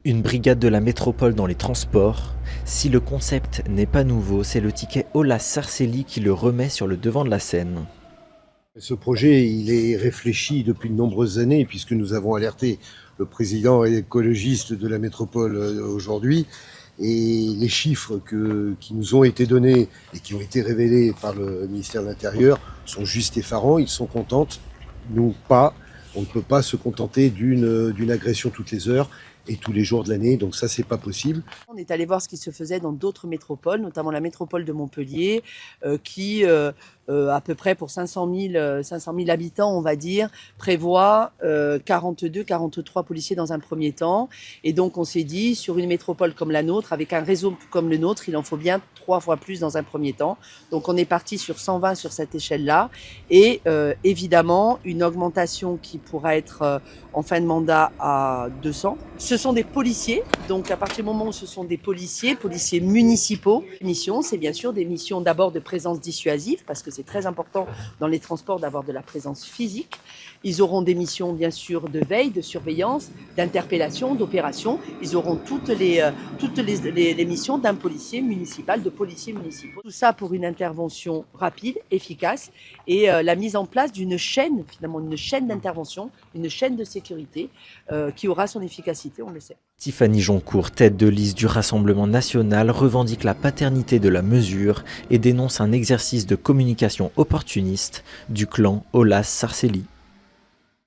Une brigade de la métropole dans les transports. Si le concept n'est pas nouveau, c'est le ticket Aulas-Sarcely qui le remet sur le devant de la scène. Ce projet, il est réfléchi depuis de nombreuses années, puisque nous avons alerté le président écologiste de la métropole aujourd'hui. Et les chiffres qui nous ont été donnés et qui ont été révélés par le ministère de l'Intérieur sont juste effarants. Ils sont contents, nous pas. On ne peut pas se contenter d'une agression toutes les heures et tous les jours de l'année, donc ça, c'est pas possible. On est allé voir ce qui se faisait dans d'autres métropoles, notamment la métropole de Montpellier, qui, à peu près pour 500 000 habitants, on va dire, prévoit 42-43 policiers dans un premier temps. Et donc, on s'est dit, sur une métropole comme la nôtre, avec un réseau comme le nôtre, il en faut bien 3 fois plus dans un premier temps. Donc, on est parti sur 120 sur cette échelle-là. Et évidemment, une augmentation qui pourra être en fin de mandat à 200. Ce sont des policiers, donc à partir du moment où ce sont des policiers municipaux, les missions, c'est bien sûr des missions d'abord de présence dissuasive, parce que c'est très important dans les transports d'avoir de la présence physique. Ils auront des missions bien sûr de veille, de surveillance, d'interpellation, d'opération. Ils auront toutes les missions d'un policier municipal, de policiers municipaux. Tout ça pour une intervention rapide, efficace et la mise en place d'une chaîne, finalement une chaîne d'intervention, une chaîne de sécurité qui aura son efficacité, on le sait. Tiffany Joncourt, tête de liste du Rassemblement national, revendique la paternité de la mesure et dénonce un exercice de communication opportuniste du clan Aulas-Sarcely.